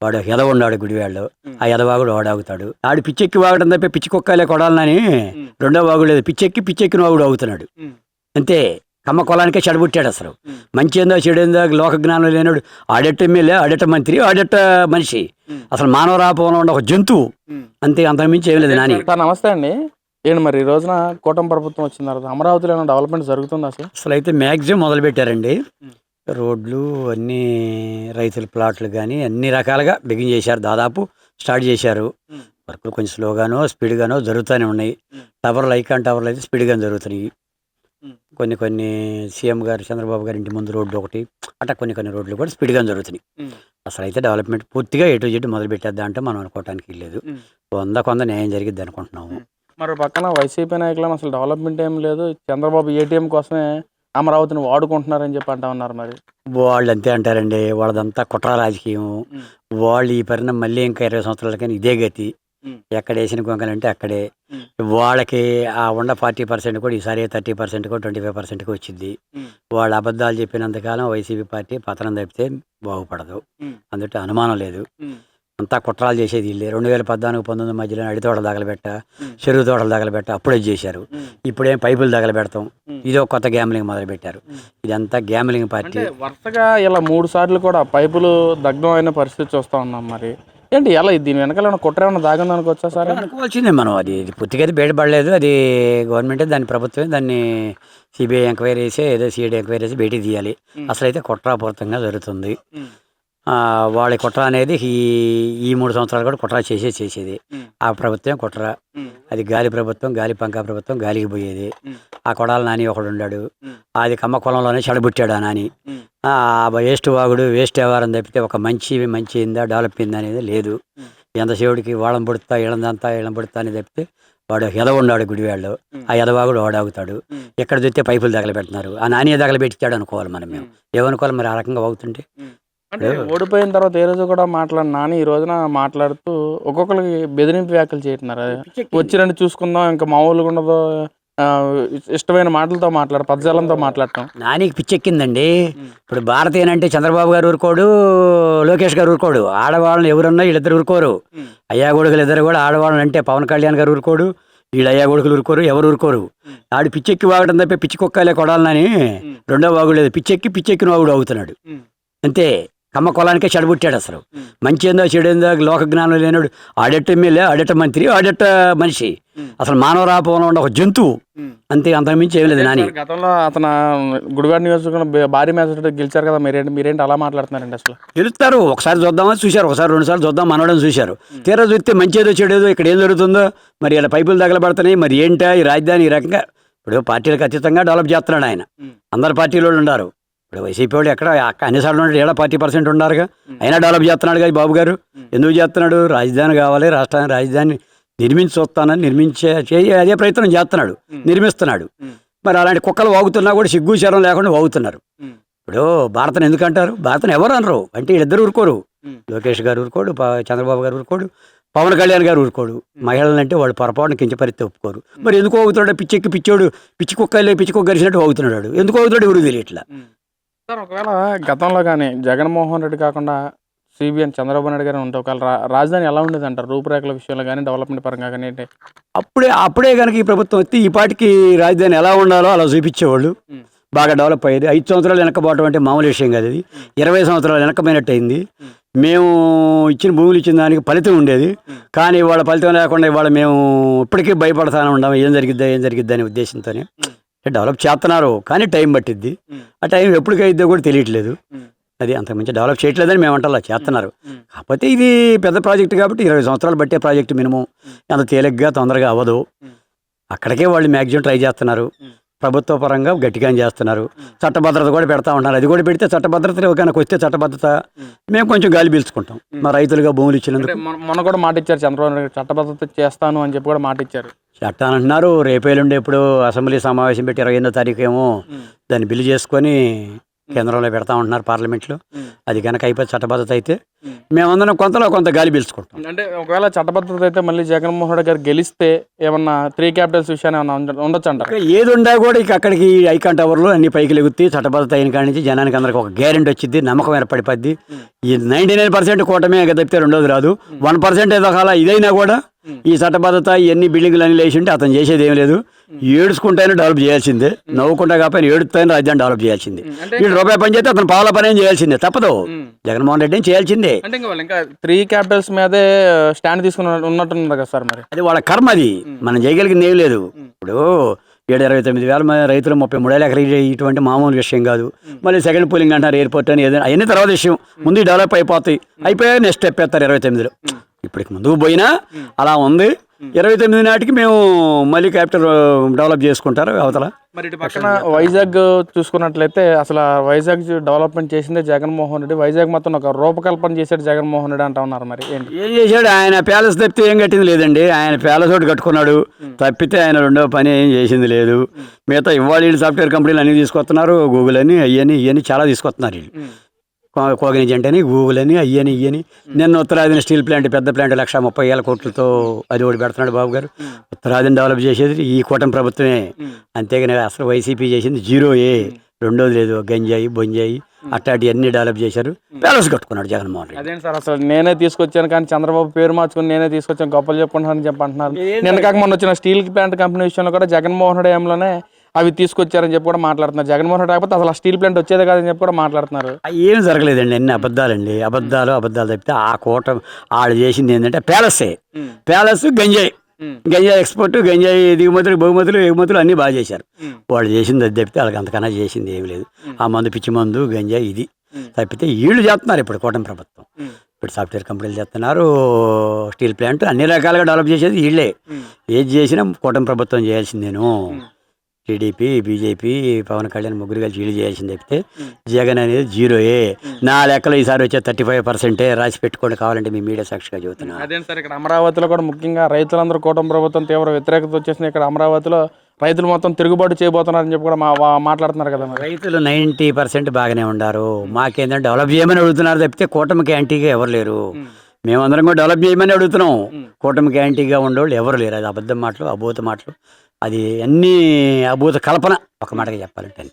వాడు ఎదవ ఉన్నాడు గుడివాళ్ళు. ఆ ఎదవాగుడు వాడాగుతాడు. ఆడు పిచ్చెక్కి వాగడం తప్ప పిచ్చి కుక్కలే కొడాలని రెండో వాగుడు లేదు. పిచ్చెక్కిన వాగుడు అవుతున్నాడు అంతే. కమ్మ కులానికే చెడబుట్టాడు అసలు. మంచి ఏందో చెడేందో లోక జ్ఞానం లేనాడు. ఆడెట్ట ఎమ్మెల్యే, ఆడెట్ట మంత్రి, ఆడెట్ట మనిషి, అసలు మానవరాపంలో ఉండే ఒక జంతువు అంతే. అంతకుమించి ఏం లేదు. నాని నమస్తే అండి. ఏంటి మరి ఈ రోజున కూటమి ప్రభుత్వం వచ్చిన తర్వాత అమరావతిలో ఏమైనా డెవలప్మెంట్ జరుగుతుంది అసలు అయితే మ్యాక్సిమం మొదలు పెట్టారండి. రోడ్లు అన్నీ, రైతుల ప్లాట్లు కానీ అన్ని రకాలుగా బిగిన్ చేశారు. దాదాపు స్టార్ట్ చేశారు. వర్కులు కొంచెం స్లోగానో స్పీడ్గానో జరుగుతూనే ఉన్నాయి. టవర్లు, ఐకాన్ టవర్లు అయితే స్పీడ్గానే జరుగుతున్నాయి. కొన్ని సీఎం గారు చంద్రబాబు గారి ఇంటి ముందు రోడ్డు ఒకటి అట్లా కొన్ని రోడ్లు కూడా స్పీడ్గానే జరుగుతున్నాయి. అసలు అయితే డెవలప్మెంట్ పూర్తిగా ఎటు జెడ్ మొదలు పెట్టేద్దా అంటే మనం అనుకోవటానికి లేదు. కొంత న్యాయం జరిగిద్ది అనుకుంటున్నాము. మరి పక్కన వైసీపీ నాయకులను అసలు డెవలప్మెంట్ ఏం లేదు, చంద్రబాబు ఏటీఎం కోసమే అమరావతిని వాడుకుంటున్నారని చెప్పి అంటా ఉన్నారు. మరి వాళ్ళు అంతే అంటారండి. వాళ్ళదంతా కుట్ర రాజకీయం. వాళ్ళు ఈ పరిణామం మళ్ళీ ఇంకా 20 సంవత్సరాలకైనా ఇదే గతి. ఎక్కడ వేసిన గొంగలంటే అక్కడే. వాళ్ళకి ఆ ఉన్న 40% కూడా ఈసారి 30% 25% వచ్చింది. వాళ్ళు అబద్ధాలు చెప్పినంతకాలం వైసీపీ పార్టీ పతనం తప్పితే బాగుపడదు, అందుకే అనుమానం లేదు. అంతా కుట్రాలు చేసేది వీళ్ళే. 2014-19 మధ్యలో అడితోటలు తగలబెట్ట, చెరువు తోటలు తగలబెట్ట అప్పుడే చేశారు. ఇప్పుడేం పైపులు తగలబెడతాం, ఇదో కొత్త గ్యామ్లింగ్ మొదలు పెట్టారు. ఇదంతా గ్యామ్లింగ్ పార్టీ. వరుసగా ఇలా 3 సార్లు కూడా పైపులు దగ్ధం అయిన పరిస్థితి చూస్తూ ఉన్నాం. మరి ఏంటి ఎలా దీని వెనకాల కుట్ర ఏమైనా దాగింది అనుకోవచ్చా సార్? అనుకోవాల్సిందే మనం. అది పూర్తిగా అయితే బయటపడలేదు. అది గవర్నమెంటే, దాని ప్రభుత్వమే దాన్ని సిబిఐ ఎంక్వైరీ చేసి ఏదో సిఐడి ఎంక్వైరీ చేసి బయటికి తీయాలి. అసలు అయితే కుట్రాపూరితంగా జరుగుతుంది. వాళ్ళ కుట్ర అనేది ఈ 3 సంవత్సరాలు కూడా కుట్ర చేసేది. ఆ ప్రభుత్వం కుట్ర. అది గాలి ప్రభుత్వం, గాలి పంకా ప్రభుత్వం, గాలికి పోయేది. ఆ కొడాల నాని ఒకడు ఉన్నాడు. అది కమ్మ కులంలోనే చెడబుట్టాడు ఆ నాని. వేస్ట్ వాగుడు, వేస్ట్ వ్యవహారం తప్పితే ఒక మంచి అయిందా, డెవలప్ అయిందా అనేది లేదు. ఎంతసేవుడికి వాళ్ళం పుడతా ఇళ్ళం పుడతా అని తప్పితే వాడు ఎదవ ఉన్నాడు గుడివాళ్ళు. ఆ ఎదవాగుడు వాడాగుతాడు. ఎక్కడ చూస్తే పైపులు తగలబెడుతున్నారు. ఆ నాని తగలబెట్టించాడు అనుకోవాలి మనం. మేము ఏమనుకోవాలి మరి? ఆ రకంగా అవుతుంటే అంటే ఓడిపోయిన తర్వాత ఏ రోజు కూడా మాట్లాడిన నాని ఈ రోజున మాట్లాడుతూ ఒక్కొక్కరికి బెదిరింపు వ్యాఖ్యలు చేస్తున్నారు. వచ్చిరండి చూసుకుందాం, ఇంకా మామూలుగా ఉండదు, ఇష్టమైన మాటలతో పదజాలంతో మాట్లాడటం. నానికి పిచ్చెక్కిందండి. ఇప్పుడు భారతీయనంటే చంద్రబాబు గారు ఊరుకోడు, లోకేష్ గారు ఊరుకోడు. ఆడవాళ్ళని ఎవరున్నా వీళ్ళిద్దరు ఊరుకోరు. అయ్యా కొడుకులు ఇద్దరు కూడా ఆడవాళ్ళని అంటే పవన్ కళ్యాణ్ గారు ఊరుకోడు, వీళ్ళు అయ్యా కొడుకులు ఊరుకోరు, ఎవరు ఊరుకోరు. ఆడు పిచ్చెక్కి వాగడం తప్ప పిచ్చి కుక్కలే కొడాలని రెండో వాగుడు లేదు. పిచ్చెక్కిన వాగుడు అవుతున్నాడు అంతే. కమ్మ కులానికే చెడబుట్టాడు అసలు. మంచి ఏందో చెడేందో లోక జ్ఞానం లేనాడు. ఆడెట్ట ఎమ్మెల్యే, ఆడెట్ట మంత్రి, ఆడెట్ట మనిషి, అసలు మానవరాపంలో ఉండే ఒక జంతువు అంతే. అంతకుమించి ఏం లేదు. నాని గతంలో అతను గుడివాడ నియోజకవర్గం భారీ మెజారిటీ గెలిచారు కదా, మీరేంటి అలా మాట్లాడుతున్నారండి? అసలు గెలుస్తారు. ఒకసారి చూద్దామని చూశారు, ఒకసారి 2 సార్లు చూద్దాం మనవడం చూశారు. తీరా చూస్తే మంచిదో చెడేదో ఇక్కడ ఏం జరుగుతుందో మరి. ఇలా పైపులు తగలబడుతున్నాయి. మరి ఏంటా ఈ రాజధాని ఈ రకంగా? ఇప్పుడు పార్టీలకు అతీతంగా డెవలప్ చేస్తున్నాడు ఆయన. అందరు పార్టీలో ఉన్నారు. ఇప్పుడు వైసీపీ వాళ్ళు ఎక్కడ అన్నిసార్లు ఉన్నాడు, 70% ఉన్నారుగా. అయినా డెవలప్ చేస్తున్నాడు కదా బాబు గారు. ఎందుకు చేస్తున్నాడు? రాజధాని కావాలి, రాష్ట్రానికి రాజధాని నిర్మించే అదే ప్రయత్నం చేస్తున్నాడు, నిర్మిస్తున్నాడు. మరి అలాంటి కుక్కలు వాగుతున్నా కూడా సిగ్గు శరం లేకుండా వాగుతున్నారు. ఇప్పుడు భారతను ఎందుకంటారు? భారతను ఎవరు అనరు అంటే వీళ్ళిద్దరు ఊరుకోరు. లోకేష్ గారు ఊరుకోడు, చంద్రబాబు గారు ఊరుకోడు, పవన్ కళ్యాణ్ గారు ఊరుకోడు. మహిళలంటే వాళ్ళు పొరపాటున కించపరిస్తే ఒప్పుకోరు. మరి ఎందుకు వాగుతున్నాడు? పిచ్చెక్కి పిచ్చి కుక్క గరిచినట్టు వాగుతున్నాడు. ఎందుకు వాగుతున్నాడు ఎవరు తెలియట్లా. సార్ ఒకవేళ గతంలో కానీ జగన్మోహన్ రెడ్డి కాకుండా సిబిఎన్ చంద్రబాబు నాయుడు గారు ఉంటే ఒకవేళ రాజధాని ఎలా ఉండేది అంటారు? రూపురేఖల విషయంలో కానీ డెవలప్మెంట్ పరంగా కానీ ఏంటి? అప్పుడే కనుక ఈ ప్రభుత్వం వస్తే ఈ పాటికి రాజధాని ఎలా ఉండాలో అలా చూపించేవాళ్ళు. బాగా డెవలప్ అయ్యేది. 5 సంవత్సరాలు వెనకపోవడం అంటే మామూలు విషయం కాదు. అది 20 సంవత్సరాలు వెనకపోయినట్టు అయింది. మేము ఇచ్చిన భూములు ఇచ్చిన దానికి ఫలితం ఉండేది. కానీ ఇవాళ ఫలితం లేకుండా ఇవాళ మేము ఇప్పటికీ భయపడతానే ఉన్నాము. ఏం జరిగిద్దా అనే ఉద్దేశంతోనే డెవలప్ చేస్తున్నారు. కానీ టైం పట్టిద్ది. ఆ టైం ఎప్పటికైద్దో కూడా తెలియట్లేదు. అది అంతకుమించి డెవలప్ చేయట్లేదని మేము అంటలా చేస్తున్నారు. కాకపోతే ఇది పెద్ద ప్రాజెక్టు కాబట్టి 20 సంవత్సరాలు బట్టే ప్రాజెక్టు మినిమం. అంత తేలిగ్గా తొందరగా అవ్వదు. అక్కడికే వాళ్ళు మ్యాక్సిమం ట్రై చేస్తున్నారు. ప్రభుత్వ పరంగా గట్టిగా చేస్తున్నారు. చట్టభద్రత కూడా పెడతా ఉన్నారు. అది కూడా పెడితే చట్టభద్రత కనుక వస్తే చట్టభద్రత మేము కొంచెం గాలి పీల్చుకుంటాం. మా రైతులుగా భూములు ఇచ్చినందుకు. మొన్న కూడా మాట ఇచ్చారు చంద్రబాబు నాయుడు, చట్టభద్రత చేస్తాను అని చెప్పి కూడా మాట ఇచ్చారు. చట్టాన్ని అంటున్నారు. రేపేలుండి ఎప్పుడు అసెంబ్లీ సమావేశం పెట్టి 28వ తారీఖు ఏమో దాన్ని బిల్లు చేసుకొని కేంద్రంలో పెడతా ఉంటున్నారు పార్లమెంట్లో. అది కనుక అయిపోయి చట్టబద్ధత అయితే మేమందరం కొంత గాలి పీల్చుకుంటాం. అంటే ఒకవేళ చట్టబద్ధత అయితే మళ్ళీ జగన్మోహన్ రెడ్డి గారు గెలిస్తే ఏమన్నా 3 క్యాపిటల్స్ విషయాన్ని ఏమన్నా ఉండొచ్చు అంటారు? ఏది ఉండా కూడా ఇక అక్కడికి ఐకాన్ టవర్లో అన్ని పైకి లెగుత్తి చట్టబద్ధత అయిన కాడి నుంచి జనానికి అందరికి ఒక గ్యారెంటీ వచ్చింది, నమ్మకం ఏర్పడిపోద్ది. ఈ 99% కూటమే తప్పితే రెండోది రాదు. 1% ఏదో కాల ఇదైనా కూడా ఈ చట్టబద్ధత ఇవన్నీ బిల్డింగ్లు అన్ని లేచి ఉంటే అతను చేసేది ఏం లేదు. ఏడుచుకుంటేనే డెవలప్ చేయాల్సిందే, నవ్వుకుంటా కాకపోయినా ఏడుతానే రాజ్యాన్ని డెవలప్ చేయాల్సిందే. వీళ్ళు రూపాయి పని చేస్తే అతను పావుల పని ఏం చేయాల్సిందే, తప్పదు. జగన్మోహన్ రెడ్డి చేయాల్సిందే. అంటే ఇంకా 3 క్యాపిటల్స్ మీదే స్టాండ్ తీసుకుని ఉన్నట్టున్నారు కదా సార్. మరి అది వాళ్ళ కర్మ, అది మనం చేయగలిగింది ఏం లేదు. ఇప్పుడు 729,000 రైతులు 33,000 ఎకరాలు ఇటువంటి మామూలు విషయం కాదు. మళ్ళీ సెకండ్ పూలింగ్ అంటారు, ఎయిర్పోర్ట్ అని ఏదైనా అవన్నీ తర్వాత విషయం. ముందు డెవలప్ అయిపోతాయి, అయిపోయాక నెక్స్ట్ స్టెప్ ఎత్తారు 29లో. ఇప్పటికి ముందుకు పోయినా అలా ఉంది. 29 నాటికి మేము మళ్ళీ క్యాపిటల్ డెవలప్ చేసుకుంటారు అవతల. మరి ఇటు పక్కన వైజాగ్ చూసుకున్నట్లయితే అసలు వైజాగ్ డెవలప్మెంట్ చేసిందే జగన్మోహన్ రెడ్డి. వైజాగ్ మొత్తం ఒక రూపకల్పన చేశాడు జగన్మోహన్ రెడ్డి అంటా ఉన్నారు. మరి ఏంటి ఏం చేశాడు? ఆయన ప్యాలెస్ తప్పితే ఏం కట్టింది లేదండి. ఆయన ప్యాలెస్ ఒకటి కట్టుకున్నాడు తప్పితే ఆయన రెండో పని ఏం చేసింది లేదు. మిగతా ఇవాళ వీళ్ళు సాఫ్ట్వేర్ కంపెనీలు అన్నీ తీసుకొస్తున్నారు, గూగుల్ అని ఇవన్నీ చాలా తీసుకొస్తున్నారు వీళ్ళు. కోగనిజెంట్ అని, గూగుల్ అని, ఇయ్యని నిన్న ఉత్తరాదిన స్టీల్ ప్లాంట్, పెద్ద ప్లాంట్ 130,000 కోట్లతో అది ఒకటి పెడుతున్నాడు బాబు గారు. ఉత్తరాదిని డెవలప్ చేసేది ఈ కూటమి ప్రభుత్వమే. అంతేగాని అసలు వైసీపీ చేసింది 0. రెండోది లేదు. గంజాయి బొంజాయి అట్లాంటివి అన్ని డెవలప్ చేశారు. ప్యాలెస్ కట్టుకున్నాడు జగన్మోహన్ రెడ్డి. అదేంటి సార్, అసలు నేనే తీసుకొచ్చాను కానీ చంద్రబాబు పేరు మార్చుకుని నేనే తీసుకొచ్చాను గొప్పలు చెప్పుకుంటానని చెప్పి అంటున్నారు. నిన్న కాక మొన్న వచ్చిన స్టీల్ ప్లాంట్ కంపెనీ విషయంలో కూడా జగన్మోహన్ రెడ్డి ఏమలోనే అవి తీసుకొచ్చారని చెప్పి కూడా మాట్లాడుతున్నారు. జగన్మోహన్ రెడ్డి కాకపోతే అసలు స్టీల్ ప్లాంట్ వచ్చేదే కాదని చెప్పి కూడా మాట్లాడుతున్నారు. ఏం జరగలేదండి, అన్ని అబద్ధాలండి. అబద్ధాలు తప్పితే ఆ కూటమి వాళ్ళు చేసింది ఏంటంటే ప్యాలెస్ గంజాయి ఎక్స్పోర్ట్, గంజాయి దిగుమతులు, బహుమతులు, ఎగుమతులు అన్నీ బాగా చేశారు. వాళ్ళు చేసింది అది తప్పితే వాళ్ళకి అంతకన్నా చేసింది ఏమి లేదు. ఆ మందు, పిచ్చి మందు, గంజాయి ఇది తప్పితే వీళ్ళు చేస్తున్నారు ఇప్పుడు కూటమి ప్రభుత్వం. ఇప్పుడు సాఫ్ట్వేర్ కంపెనీలు చేస్తున్నారు, స్టీల్ ప్లాంట్ అన్ని రకాలుగా డెవలప్ చేసేది వీళ్ళే. ఏది చేసినా కూటమి ప్రభుత్వం చేయాల్సిందేను. టీడీపీ, బీజేపీ, పవన్ కళ్యాణ్ ముగ్గురు కలిసి వీళ్ళు చేయాల్సింది తప్పితే జగన్ అనేది 0. నా లెక్కలో ఈసారి వచ్చే 35% రాసి పెట్టుకోండి కావాలంటే మీ మీడియా సాక్షిగా చెబుతున్నా. అదే సార్, ఇక్కడ అమరావతిలో కూడా ముఖ్యంగా రైతులందరూ కూటమి ప్రభుత్వం తీవ్ర వ్యతిరేకత వచ్చేసింది. ఇక్కడ అమరావతిలో రైతులు మొత్తం తిరుగుబాటు చేయబోతున్నారని చెప్పి కూడా మాట్లాడుతున్నారు కదా. రైతులు 90% బాగానే ఉన్నారు. మాకేంటంటే డెవలప్ చేయమని అడుగుతున్నారు తప్పితే కూటమికి యాంటీగా ఎవరు లేరు. మేమందరం కూడా డెవలప్ చేయమని అడుగుతున్నాం. కూటమికి యాంటీగా ఉండేవాళ్ళు ఎవరు లేరు. అది అబద్ధం మాటలు, అభూత మాటలు, అది అన్నీ అభూత కల్పన, ఒక మాటగా చెప్పాలంటే.